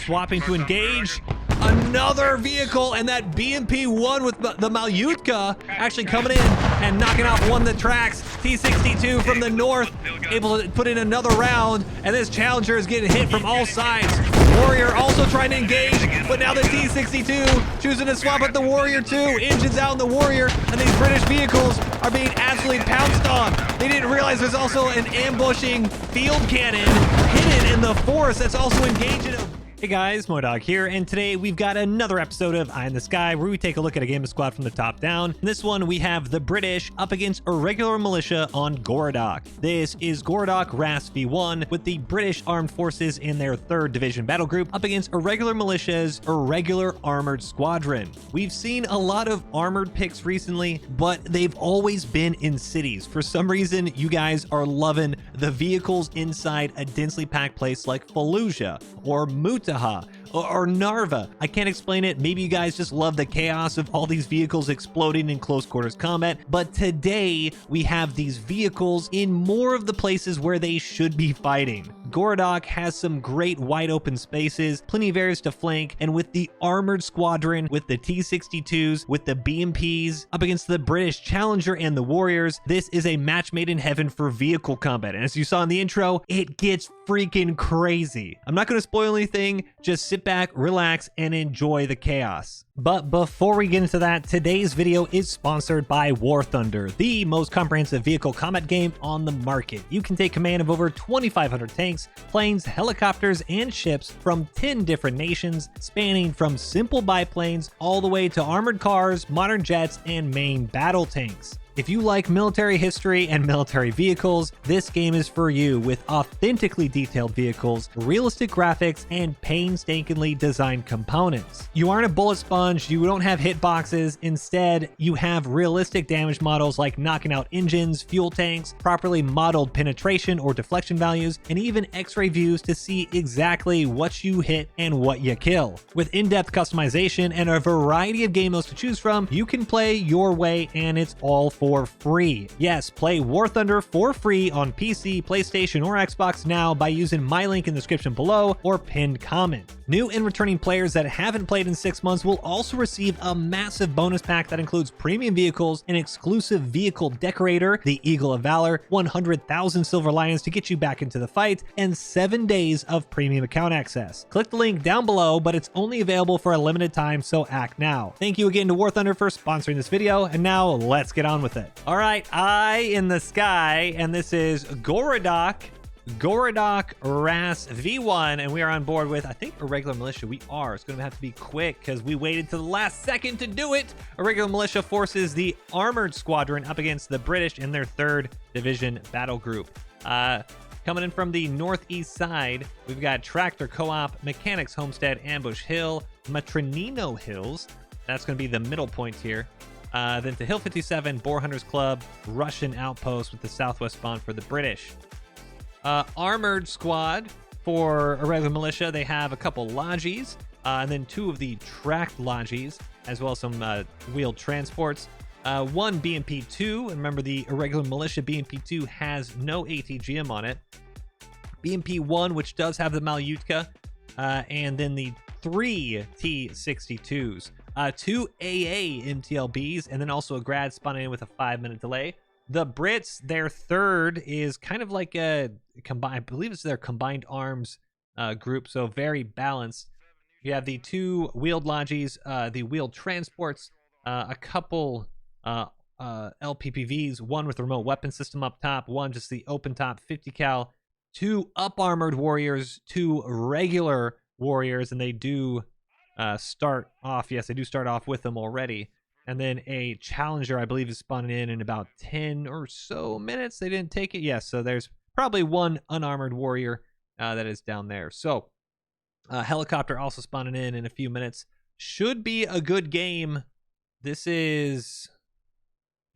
swapping to engage. Another vehicle, and that BMP-1 with the Malyutka actually coming in and knocking off one of the tracks. T-62 from the north, able to put in another round, and this Challenger is getting hit from all sides. Warrior also trying to engage, but now the T-62 choosing to swap at the Warrior too. Engines out in the Warrior, and these British vehicles are being absolutely pounced on. They didn't realize there's also an ambushing field cannon hidden in the forest that's also engaging them. Hey guys, MoiDawg here, and today we've got another episode of Eye in the Sky where we take a look at a game of squad from the top down. In this one, we have the British up against irregular militia on GoXLR. This is GoXLR RAS V1 with the British Armed Forces in their 3rd Division battle group up against irregular militia's irregular armored squadron. We've seen a lot of armored picks recently, but they've always been in cities. For some reason, you guys are loving the vehicles inside a densely packed place like Fallujah or Muta or Narva. I can't explain it. Maybe you guys just love the chaos of all these vehicles exploding in close quarters combat. But today we have these vehicles in more of the places where they should be fighting. GoXLR has some great wide open spaces, plenty of areas to flank, and with the armored squadron, with the T-62s, with the BMPs, up against the British Challenger and the Warriors, this is a match made in heaven for vehicle combat. And as you saw in the intro, it gets freaking crazy. I'm not going to spoil anything, just sit back, relax, and enjoy the chaos. But before we get into that, today's video is sponsored by War Thunder, the most comprehensive vehicle combat game on the market. You can take command of over 2,500 tanks, planes, helicopters, and ships from 10 different nations, spanning from simple biplanes all the way to armored cars, modern jets, and main battle tanks. If you like military history and military vehicles, this game is for you with authentically detailed vehicles, realistic graphics, and painstakingly designed components. You aren't a bullet sponge, you don't have hitboxes, instead you have realistic damage models like knocking out engines, fuel tanks, properly modeled penetration or deflection values, and even x-ray views to see exactly what you hit and what you kill. With in-depth customization and a variety of game modes to choose from, you can play your way and it's all for free. Yes, play War Thunder for free on PC, PlayStation, or Xbox now by using my link in the description below or pinned comment. New and returning players that haven't played in 6 months will also receive a massive bonus pack that includes premium vehicles, an exclusive vehicle decorator, the Eagle of Valor, 100,000 silver lions to get you back into the fight, and 7 days of premium account access. Click the link down below, but it's only available for a limited time, so act now. Thank you again to War Thunder for sponsoring this video, and now let's get on with it. All right, Eye in the Sky, and this is GoXLR RAS V1, and we are on board with, I think, irregular militia. We are. It's going to have to be quick because we waited to the last second to do it. Irregular militia forces the armored squadron up against the British in their 3rd Division battle group. Coming in from the northeast side, we've got Tractor Co-op, Mechanics Homestead, Ambush Hill, Matronino Hills. That's going to be the middle point here. Then to Hill 57, Boar Hunters Club, Russian Outpost with the southwest spawn for the British. Armored squad for irregular militia, they have a couple lodges, and then 2 of the tracked lodges, as well as some wheeled transports. 1 BMP-2, and remember the irregular militia BMP-2 has no ATGM on it. BMP-1, which does have the Malyutka, and then the 3 T-62s. 2 AA MTLBs, and then also a grad spawning in with a 5-minute delay. The Brits, their 3rd is kind of like a combined, I believe it's their combined arms group, so very balanced. You have the 2 wheeled lodges, the wheeled transports, a couple LPPVs, 1 with remote weapon system up top, 1 just the open top 50 cal, 2 up armored warriors, 2 regular warriors, and they do start off, yes, they do start off with them already. And then a Challenger, I believe, is spawning in about 10 or so minutes. They didn't take it. Yes, so there's probably 1 unarmored warrior that is down there. So helicopter also spawning in a few minutes. Should be a good game. This is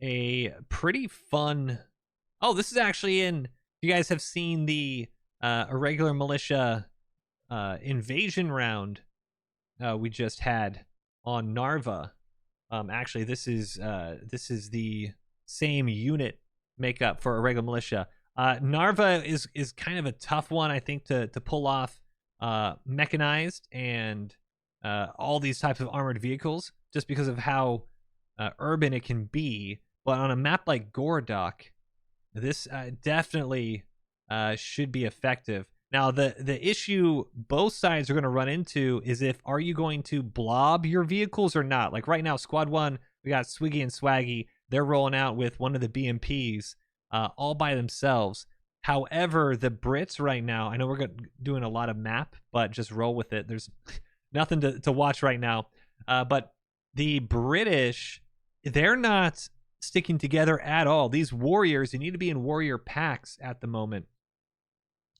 a pretty fun... Oh, this is actually in... You guys have seen the irregular militia invasion round we just had on Narva. Actually, this is the same unit makeup for irregular militia. Narva is kind of a tough one, I think, to pull off mechanized and all these types of armored vehicles, just because of how urban it can be. But on a map like Gorodok, this definitely should be effective. Now, the issue both sides are going to run into is are you going to blob your vehicles or not? Like right now, Squad 1, we got Swiggy and Swaggy. They're rolling out with one of the BMPs all by themselves. However, the Brits right now, I know we're doing a lot of map, but just roll with it. There's nothing to watch right now. But the British, they're not sticking together at all. These warriors, you need to be in warrior packs at the moment.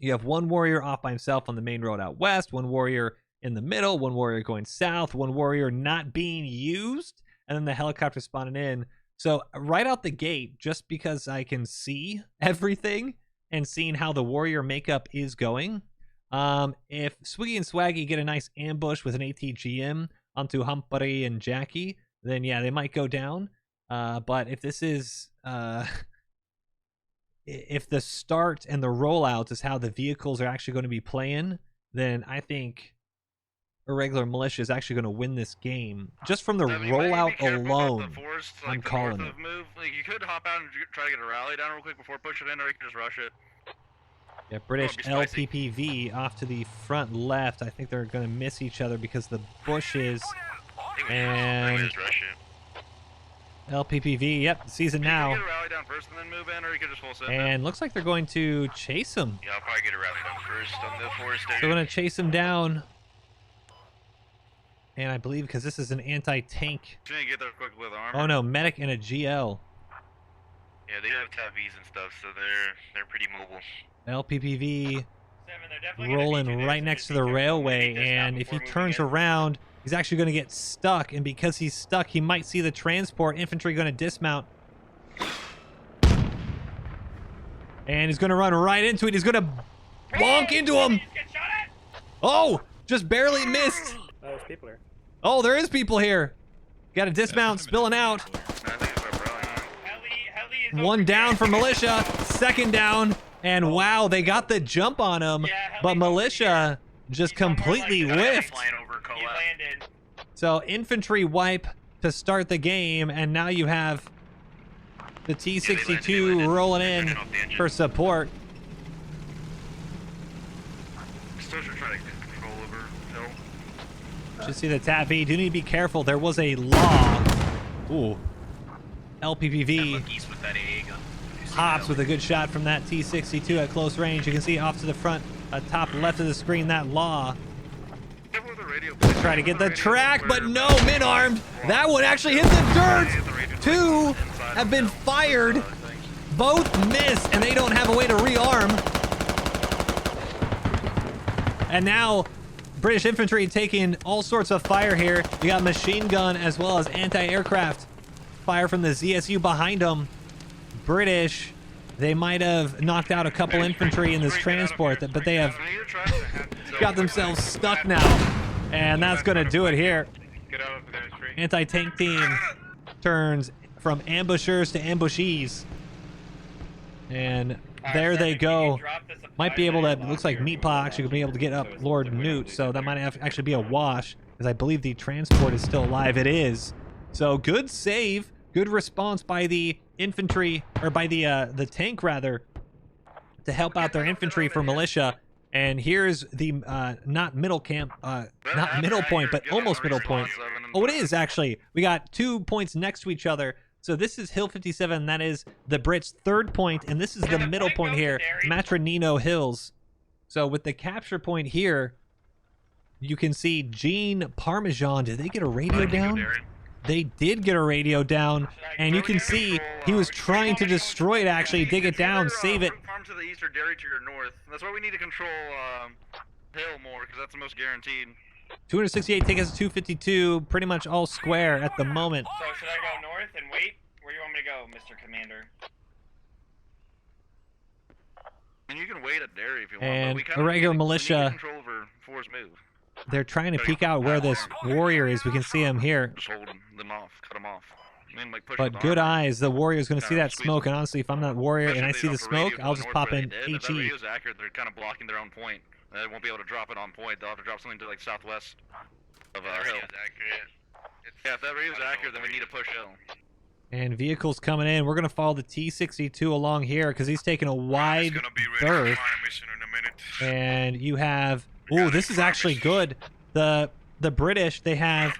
You have one warrior off by himself on the main road out west, one warrior in the middle, one warrior going south, one warrior not being used, and then the helicopter spawning in. So right out the gate, just because I can see everything and seeing how the warrior makeup is going, if Swiggy and Swaggy get a nice ambush with an ATGM onto Humphrey and Jackie, then yeah, they might go down. But if this is if the start and the rollout is how the vehicles are actually going to be playing, then I think Irregular Militia is actually going to win this game. Just from the rollout alone, I'm calling it. Like, you could hop out and try to get a rally down real quick before pushing in, or you can just rush it. Yeah, British LPPV off to the front left. I think they're going to miss each other because the bushes. And LPPV, yep, sees it now. You can get a rally down first and then move in, or you can just full send and looks like they're going to chase him. Yeah, I'll probably get a rally down first on the forest area. They're going to chase him down. And I believe because this is an anti-tank. Get there quick with armor. Oh no, medic and a GL. Yeah, they have TAVs and stuff, so they're pretty mobile. LPPV rolling right next to the railway, and if he turns around, he's actually going to get stuck, and because he's stuck, he might see the transport. Infantry going to dismount. And he's going to run right into it. He's going to bonk into him. Oh, just barely missed. There's people here. Oh, there is people here. Got to dismount, spilling out. One down for Militia, second down, and wow, they got the jump on him, but Militia just completely whiffed. So infantry wipe to start the game, and now you have the T-62 rolling in for support. Just see the Taffy. Do need to be careful. There was a law. Ooh. LPPV hops with a good shot from that T-62 at close range. You can see off to the front, top left of the screen, that law. Try to get the track, but no, mid-armed. That one actually hit the dirt. Two have been fired. Both miss, and they don't have a way to rearm. And now British infantry taking all sorts of fire here. You got machine gun as well as anti-aircraft fire from the ZSU behind them. British, they might have knocked out a couple infantry in this transport, but they have got themselves stuck now. And that's going to do it here. Anti-tank team turns from ambushers to ambushees. And there they go. Might be able to, it looks like Meatpaw actually could be able to get up Lord Newt, so that might actually be a wash, because I believe the transport is still alive. It is. So good save, good response by the infantry, or by the tank rather, to help out their infantry for Militia. And here's the not middle camp, not middle point, but almost middle point. Oh, it is actually. We got 2 points next to each other. So this is Hill 57, that is the Brits' third point, and this is the middle point here, Matronino Hills. So with the capture point here, you can see Gene Parmesan. Did they get a radio down? They did get a radio down, and you can see he was trying to destroy it, actually, dig it down, save it. Farm to the east or dairy to your north. That's why we need to control Hill more, because that's the most guaranteed. 268 take us to 252, pretty much all square at the moment. So should I go north and wait? Where do you want me to go, Mr. Commander? And you can wait at dairy if you want. And but Irregular Militia, control over force move. They're trying to peek out where this warrior is. We can see him here. Just hold them off, cut them off. I mean, like, push But good eyes, the warrior's going to see that smoke, and honestly, if I'm that warrior and I see the smoke, I'll just pop in HE. That radio's accurate. They're kind of blocking their own point. They won't be able to drop it on point. They'll have to drop something to like southwest of hill. Yeah, if that radio's accurate, then we need to push hill. And vehicles coming in. We're gonna follow the T-62 along here because he's taking a wide berth. And you have. Ooh, this is actually good. The British, they have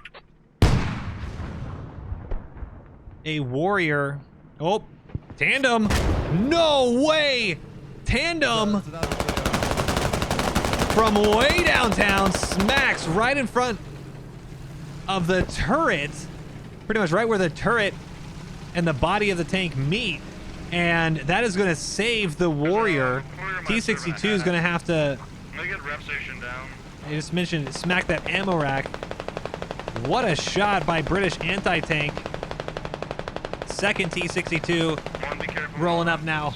a warrior. Oh, tandem. No way. Tandem from way downtown smacks right in front of the turret. Pretty much right where the turret and the body of the tank meet. And that is going to save the warrior. T-62 is going to have to. Let me get rep station down. I just mentioned smack that ammo rack. What a shot by British anti-tank. Second T-62 rolling up now.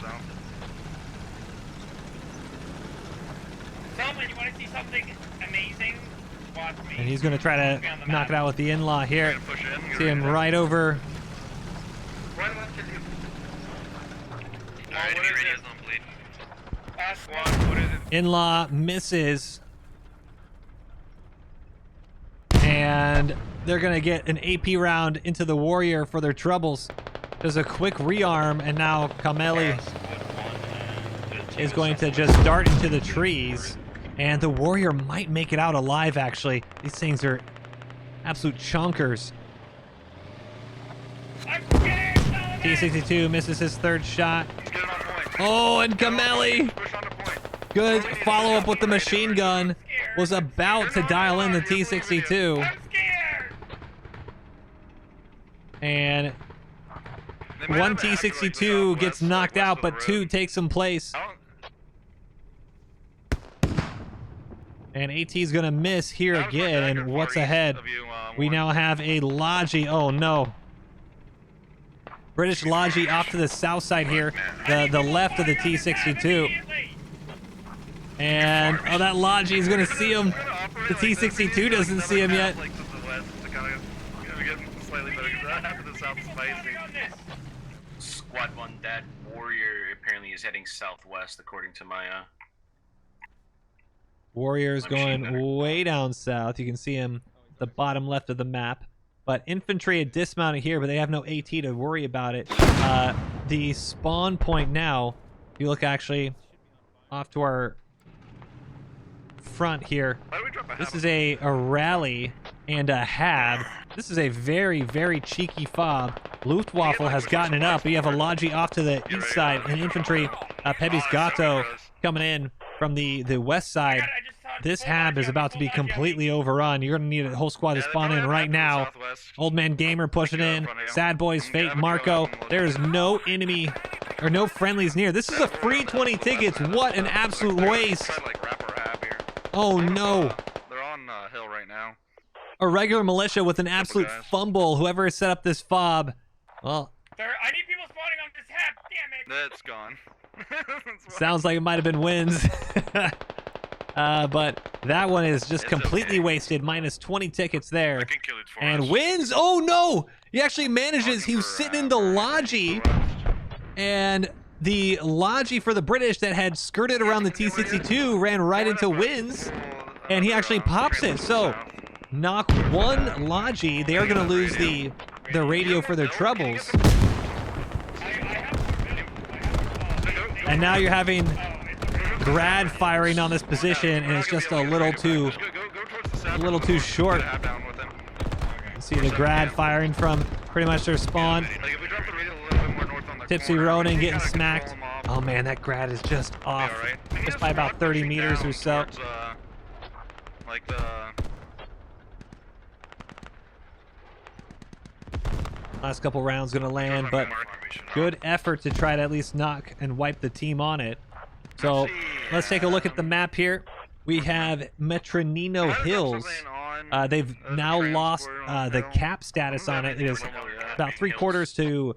Someone, you want to see something amazing? Watch me. And he's going to try to knock it out with the in-law here. See him right over. In-law misses. And they're going to get an AP round into the warrior for their troubles. There's a quick rearm, and now Kameli is going to just dart into the trees. And the warrior might make it out alive, actually. These things are absolute chonkers. T-62 misses his third shot. Oh, and Kameli, good follow-up with the machine gun, was about to dial in the T-62. And one T-62 gets knocked out, but two takes some place. And AT's gonna miss here again, and what's ahead? We now have a Logi. Oh no. British Logi off to the south side here, the left of the T-62. And, oh, that Logi is gonna see him. The T-62 doesn't see him yet. Squad 1, that warrior apparently is heading southwest according to my Warrior's going way down south. You can see him the bottom left of the map. But infantry had dismounted here, but they have no AT to worry about it. The spawn point now, if you look actually off to our front here, this is a rally and a hab. This is a very, very cheeky fob. Luftwaffe has gotten it up. We have a Logi off to the east side, and infantry, Pebby's Gato, coming in from the west side. This hab is about to be completely overrun. You're going to need a whole squad to spawn in right now. Old Man Gamer pushing in. Sad Boys, Fate, Marco. There is no enemy or no friendlies near. This is a free 20 tickets. What an absolute waste. Oh no. They're on hill right now. A regular militia with an absolute fumble. Whoever set up this fob. Well, I need people spawning on this hab. Damn it. That's gone. Sounds like it might have been wins. But that one is just completely wasted. Minus 20 tickets there. And wins. Oh no! He actually manages. He was sitting in the Logi. And the Logi for the British that had skirted around the T-62 ran right into wins. And he actually pops it. So knock one Logi. They are going to lose the radio for their troubles. And now you're having grad firing on this position, and it's just a little too short. You see the grad firing from pretty much their spawn. Tipsy Ronin getting smacked. Oh man, that grad is just off, just by about 30 meters or so. Last couple rounds gonna land, but good effort to try to at least knock and wipe the team on it. So let's take a look at the map here. We have Metronino Hills. They've now lost the cap status on it. It is about 3/4 to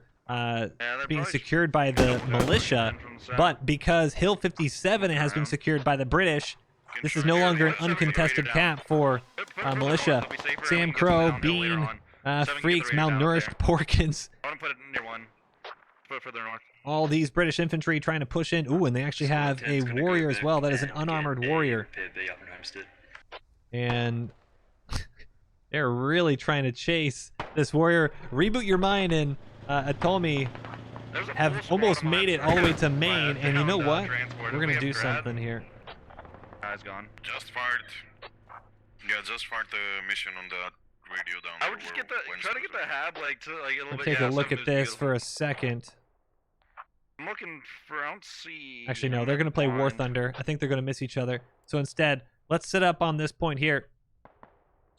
being secured by the militia. But because Hill 57 has been secured by the British, this is no longer an uncontested cap for militia. Sam Crow, Bean, Freaks, Malnourished, Porkins. foot further north. all these British infantry trying to push in. Ooh, and they actually have a warrior as well. That is an unarmored warrior. And they're really trying to chase this warrior. Reboot Your Mind and Atomi have almost made it all the way to Maine. And you know what? We're going to do something here. Guy's gone. Just fired. Yeah, just fired the mission on the radio down there. I would just get the try to get the hab like to like a little bit. Take a look at 7 is this beautiful. for a second. I'm looking for. I don't see. Actually, no, they're going to play War Thunder. I think they're going to miss each other. So instead, let's set up on this point here.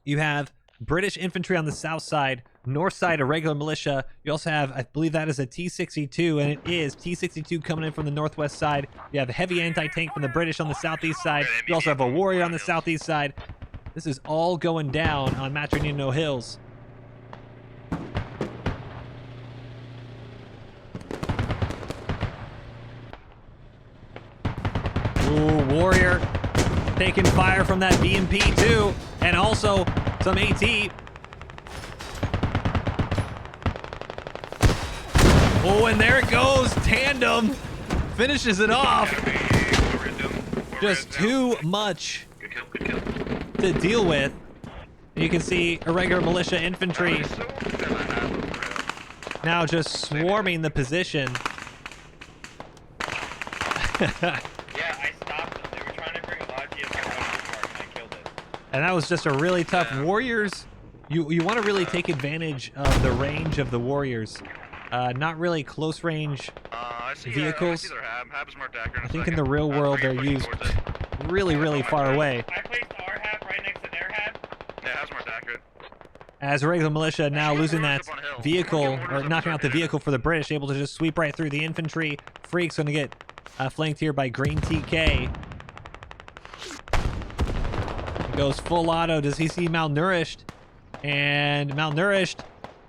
You have British infantry on the south side, north side a regular militia. You also have, I believe that is a T-62, and it is T-62 coming in from the northwest side. You have a heavy anti-tank from the British on the southeast side. You also have a warrior on the southeast side. This is all going down on Matronino Hills. Ooh, warrior taking fire from that BMP too, and also some AT. Oh, and there it goes. Tandem finishes it off. Just too much to deal with. You can see irregular militia infantry now just swarming the position. Yeah, I stopped them. They were trying to bring a lot of GSR and I killed it. And that was just a really tough. Warriors, you want to really take advantage of the range of the warriors. Not really close range I see vehicles. I see their hab. Hab's marked accurate. I think in the real world they're used really, really far away. I placed our hab right next to their hab. Yeah, hab's marked accurate. As regular militia now losing that vehicle, or knocking out the vehicle for the British, able to just sweep right through the infantry. Freak's going to get flanked here by Green TK. Goes full auto. Does he see Malnourished? And Malnourished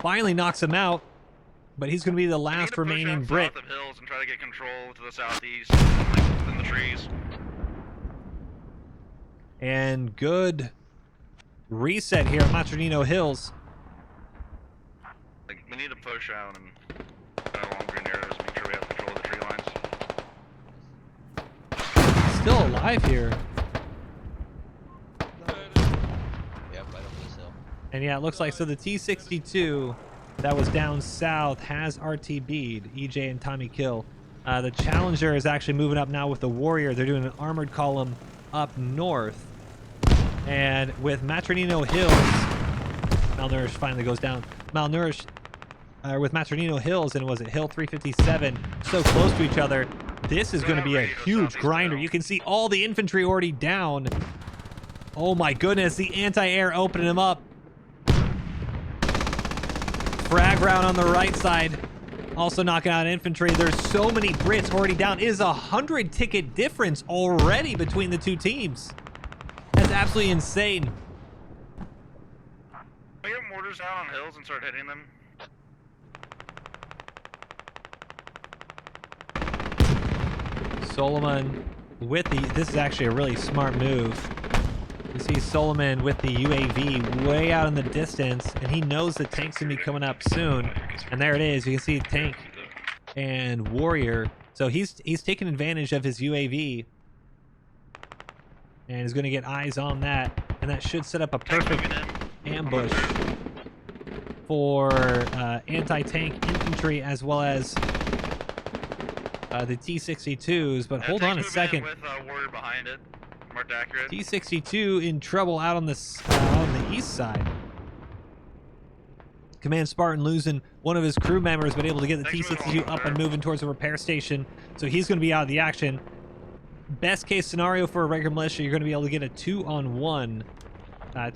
finally knocks him out. But he's going to be the last remaining Brit. South of hills and try to get control to the southeast in the trees. And good reset here at Matronino Hills. Like, we need to push out and along green arrows, make sure we have control of the tree lines. Still alive here. And yeah, it looks like so the T-62 that was down south has RTB'd EJ and Tommy Kill. The Challenger is actually moving up now with the Warrior. They're doing an armored column up north. And with Matronino Hills, Malnourished finally goes down. Malnourished with Matronino Hills, and was it Hill 357, so close to each other. This is going to be a huge grinder. You can see all the infantry already down. Oh my goodness, the anti-air opening him up. Frag round on the right side, also knocking out infantry. There's so many Brits already down. It is a 100 ticket difference already between the two teams. That's absolutely insane. We get mortars down on hills and start hitting them. Solomon with the, this is actually a really smart move. You see Solomon with the UAV way out in the distance, and he knows the tank's gonna be coming up soon. And there it is. You can see tank and warrior. So he's taking advantage of his UAV and is gonna get eyes on that, and that should set up a perfect ambush for anti-tank infantry as well as the T-62s. But hold on a second. With warrior behind it. Marked accurate. T-62 in trouble out on the east side. Command Spartan losing one of his crew members, but able to get the T-62 up and moving towards the repair station. So he's going to be out of the action. Best case scenario for a regular militia, you're going to be able to get a 2-on-1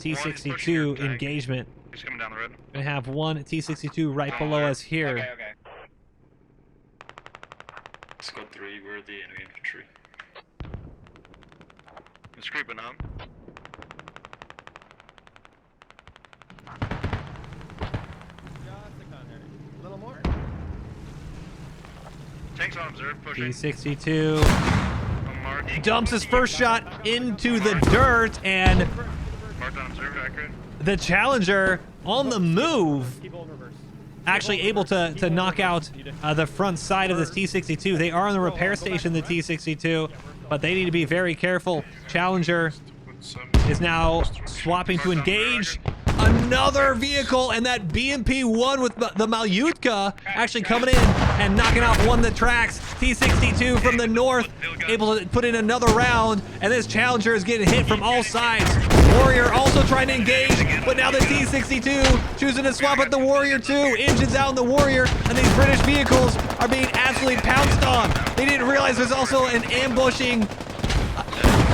T-62 engagement. He's coming down the road. We're going to have one T-62 right below us here. Okay, okay. Squad 3, we're the enemy infantry. He's creeping up. A little more. Tanks on observe, pushing. T-62 Marked. dumps his first shot into the dirt, and Marked on observe, accurate. the Challenger on the move. Keep holding reverse. actually able to knock out the front side of this T-62. They are on the repair station, the T-62, but they need to be very careful. Challenger is now swapping to engage. Another vehicle, and that BMP-1 with the Malyutka actually coming in and knocking out one of the tracks. T-62 from the north, able to put in another round, and this Challenger is getting hit from all sides. Warrior also trying to engage, but now the T-62 choosing to swap at the Warrior too. Engines out in the Warrior, and these British vehicles are being absolutely pounced on. They didn't realize there's also an ambushing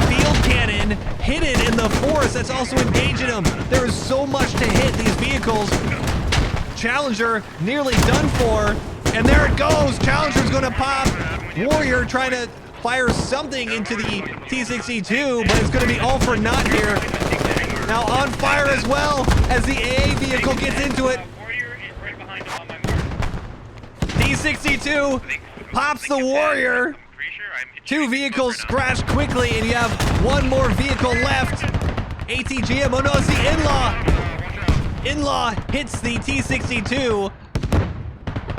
field cannon hidden in the forest that's also engaging them. There is so much to hit these vehicles. Challenger nearly done for, and there it goes. Challenger's gonna pop. Warrior trying to fire something into the T-62, but it's gonna be all for naught here. Now on fire as well as the AA vehicle gets into it. Warrior is right behind him on my mark. T-62 pops the Warrior. Two vehicles crash quickly, and you have one more vehicle left. ATGM, oh no, it's the In-Law. In-Law hits the T-62,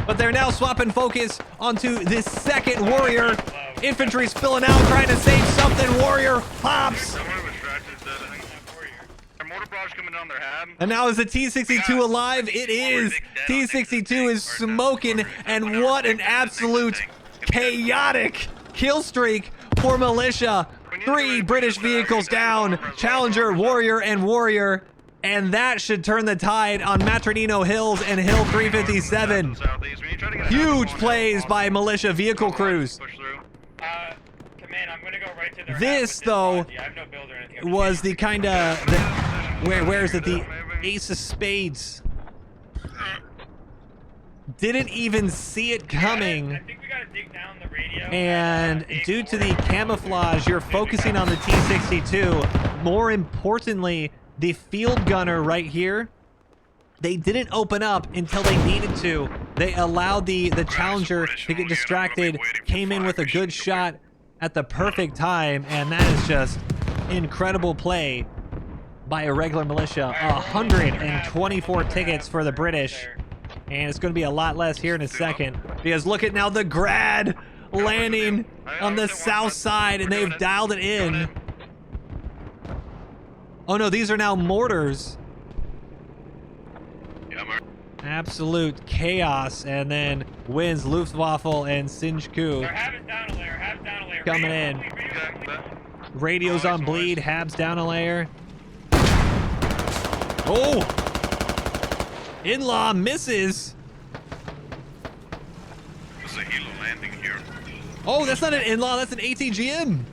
but they're now swapping focus onto this second Warrior. Infantry's filling out, trying to save something. Warrior pops. And now is the T-62 alive? It is. T-62 is smoking, and what an absolute chaotic kill streak for Militia. 3 British vehicles down. Challenger, Warrior, and Warrior. And that should turn the tide on Matronino Hills and Hill 357. Huge plays by Militia vehicle crews. Command, I'm gonna go right to their This, though, I have no build or anything. was the kind of... Where is it? The Ace of Spades. Didn't even see it coming. I think we gotta dig down the radio. And due to the camouflage, you're focusing on the T-62. More importantly, the field gunner right here, they didn't open up until they needed to. They allowed the Challenger to get distracted, came in with a good shot at the perfect time, and that is just incredible play by a regular Militia. 124 tickets for the British. And it's going to be a lot less here in a second, because look at now the Grad landing on the south side, and they've dialed it in. Oh no, these are now mortars. Absolute chaos, and then wins Luftwaffe and Sinjku coming in. Radios on bleed, Habs down a layer. Oh! In-Law misses. There's a helo landing here. Oh, that's not an In-Law, that's an ATGM.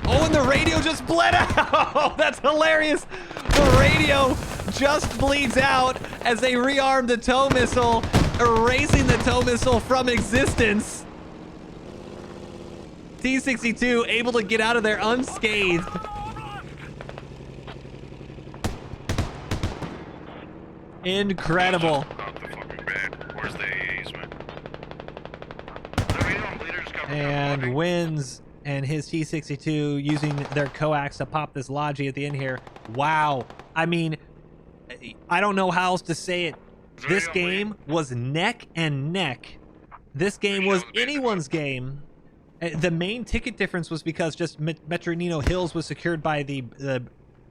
Oh, and the radio just bled out. That's hilarious. The radio just bleeds out as they rearm the tow missile, erasing the tow missile from existence. T-62 able to get out of there unscathed. Incredible. Where's the AAs, man? And wins, and his T-62 using their coax to pop this Logi at the end here. Wow. I mean, I don't know how else to say it. This game was neck and neck. This game was anyone's game. The main ticket difference was because just Matronino Hills was secured by the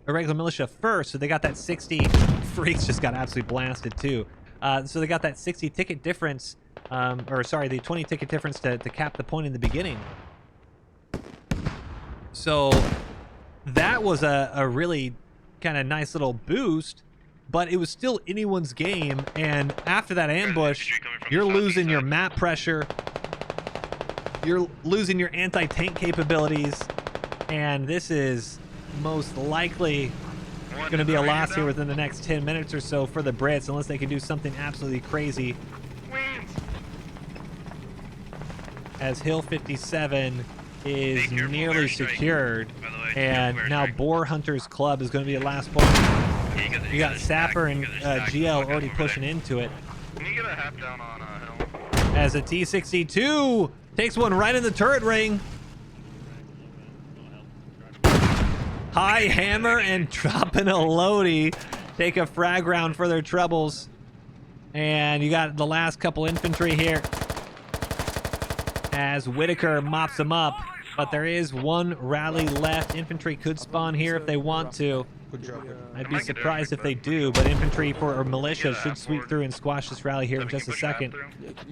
irregular militia first, so they got that 60. Freaks just got absolutely blasted too. So they got that 60 ticket difference, or sorry, the 20 ticket difference to cap the point in the beginning. So that was a really kind of nice little boost, but it was still anyone's game. And after that ambush, you're losing your map pressure, you're losing your anti-tank capabilities, and this is most likely going to be a loss here within the next 10 minutes or so for the Brits, unless they can do something absolutely crazy. As Hill 57 is nearly secured, and now Boar Hunters Club is going to be the last point. You got Sapper and GL already pushing into it. Can you get a half down on Hill? As a T-62 takes one right in the turret ring. High hammer and dropping a loadie. take a frag round for their troubles. And you got the last couple infantry here as Whitaker mops them up. But there is one rally left. Infantry could spawn here if they want to. I'd be surprised if they do, but infantry or militia should sweep through and squash this rally here in just a second.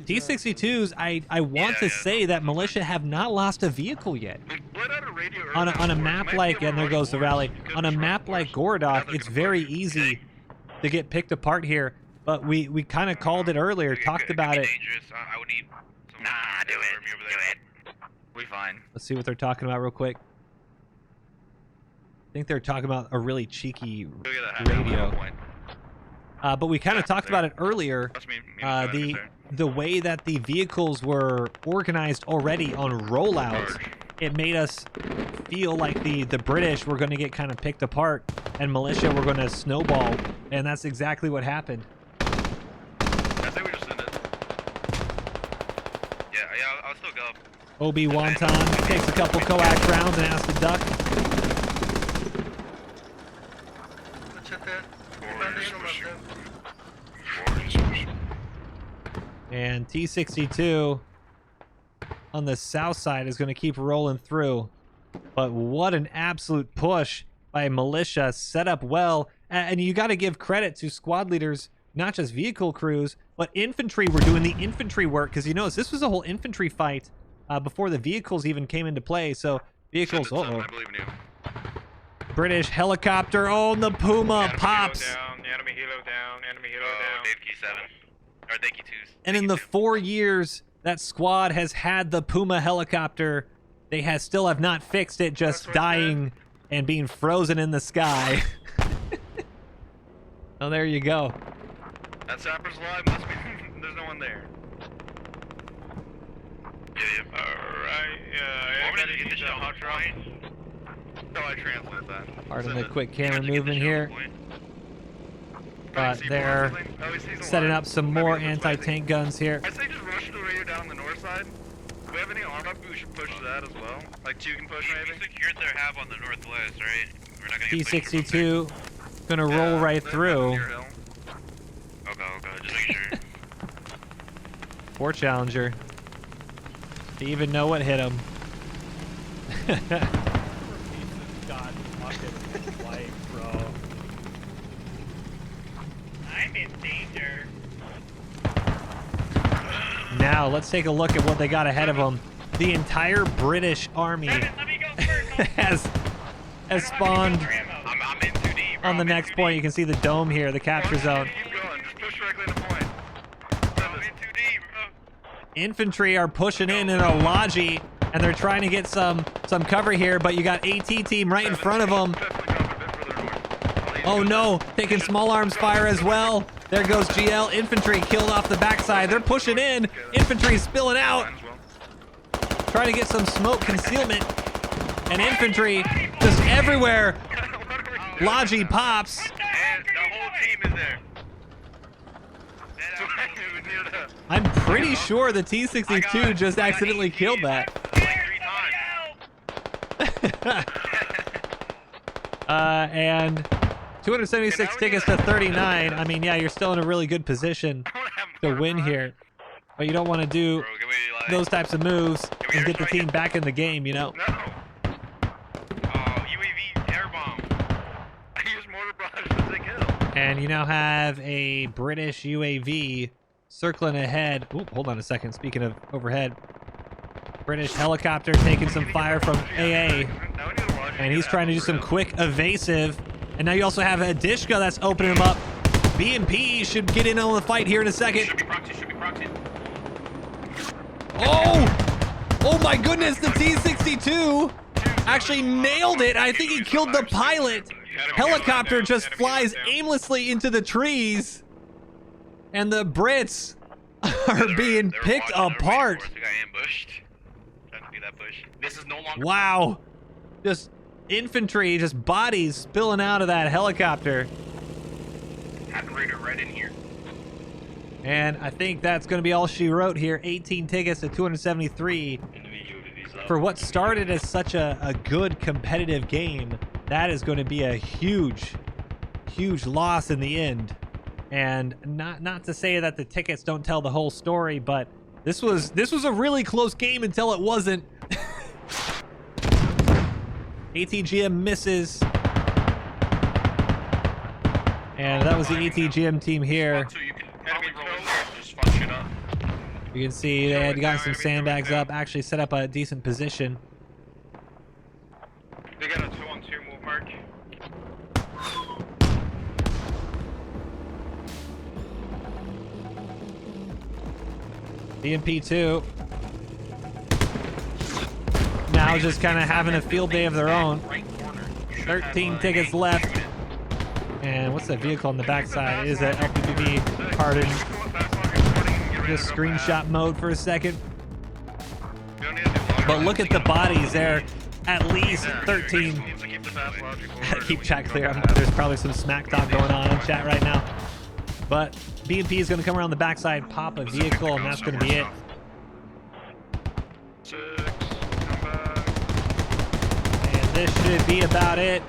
T-62s, I want to say that militia have not lost a vehicle yet. On a map like, and there goes the rally, on a map like GoXLR, it's very easy to get picked apart here, but we kind of called it earlier, talked about it. I would need nah, do it. We fine. Let's see what they're talking about real quick. I think they're talking about a really cheeky radio. But we kind of talked about it earlier. The way that the vehicles were organized already on rollouts, it made us feel like the British were going to get kind of picked apart and militia were going to snowball, and that's exactly what happened. I think we just did it. Yeah, I'll still go. Obi Wonton takes a couple coax rounds and has to duck. And T-62 on the south side is going to keep rolling through. But what an absolute push by militia, set up well. And you got to give credit to squad leaders, not just vehicle crews, but infantry were doing the infantry work. Because you notice this was a whole infantry fight before the vehicles even came into play. So vehicles, I believe in you. British helicopter, oh, and the Puma pops. Enemy helo down, enemy helo down. Dave Key 7. Or Dave Key 2s. And in the 4 years that squad has had the Puma helicopter, they still have not fixed it, just dying and being frozen in the sky. Oh, there you go. That Sapper's alive, must be. There's no one there. Yeah. Alright, I gotta get this hot drop. No, I translate that. Pardon the quick camera movement here. But they're setting up some more anti-tank guns here. I say just rush the radio down on the north side. Do we have any AORUS? We should push that as well. Like two can push maybe. We secured their hab on the northwest, right? We're not gonna get T-62 gonna roll right through. Okay, just making sure. Poor Challenger. Do you even know what hit him? God fucking life, bro. I'm in danger. Now, let's take a look at what they got ahead of them. The entire British army Let me go first. has spawned I'm in too deep. on the next point. You can see the dome here, the capture zone. Keep going. Just push directly to the point. I'm in too deep, bro. Infantry are pushing in a Logi, and they're trying to get some cover here, but you got AT team right in front of them. Oh no, taking small arms fire as well. There goes GL. Infantry killed off the backside. They're pushing in. Infantry spilling out. Trying to get some smoke concealment. And infantry just everywhere. Logi pops. And the whole team is there. I'm pretty sure the T-62 just accidentally killed that. 3 times. And 276 tickets to 39. I mean, yeah, you're still in a really good position to win here. But you don't want to do those types of moves and get the team back in the game, you know? No. UAV air bomb. I use mortar barrage to take kill. And you now have a British UAV circling ahead. Ooh, hold on a second. Speaking of overhead, British helicopter taking some fire from AA. And he's trying to do some quick evasive. And now you also have a Dishka that's opening him up. BMP should get in on the fight here in a second. Should be proxy. Oh my goodness, the T-62 actually nailed it. I think he killed the pilot. Helicopter just flies aimlessly into the trees. And the Brits are being picked apart. We got ambushed. Trying to do that push. This is no longer. Wow. Just infantry, just bodies spilling out of that helicopter. Having Raider right in here. And I think that's going to be all she wrote here. 18 tickets to 273. For what started as such a good competitive game, that is going to be a huge huge loss in the end. And not to say that the tickets don't tell the whole story, but this was a really close game until it wasn't. ATGM misses. And that was the ATGM team here. So you can probably roll in there and just fuck shit up. You can see they had gotten some sandbags up, actually set up a decent position. They got a 2-on-2 move mark. BMP2 now just kind of having a field day of their own. Right corner. You should 13 have, tickets left. shoot it. And what's that vehicle on the backside? Is that LPPV pardon? Just screenshot mode for a second. But look at the bodies there. At least 13. Keep chat clear. There's probably some smack talk going on in chat right now. But BMP is going to come around the backside, pop a vehicle, and that's going to be it. 6, come back. And this should be about it.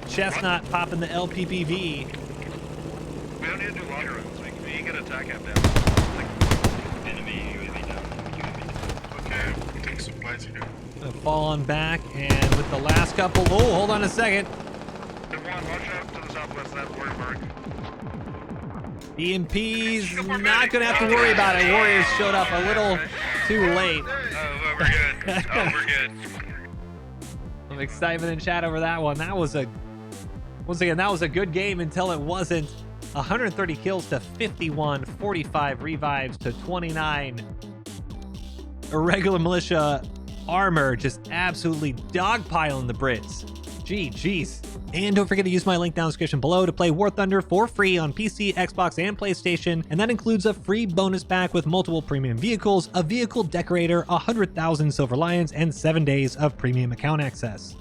Chestnut popping the LPPV. We don't need to do longer runs. We can get attack app down. Enemy UAV down. Okay, take supplies here. Gonna fall on back, and with the last couple, oh, hold on a second. Watch out to the southwest of that warrior mark. BMP's not gonna have to worry about it. Warriors showed up a little too late. Oh, we're good. Oh, we're good. Some excitement in chat over that one. That was once again, that was a good game until it wasn't. 130 kills to 51, 45 revives to 29. Irregular militia armor just absolutely dogpiling the Brits. GG's. And don't forget to use my link down in the description below to play War Thunder for free on PC, Xbox, and PlayStation. And that includes a free bonus pack with multiple premium vehicles, a vehicle decorator, 100,000 Silver Lions, and 7 days of premium account access.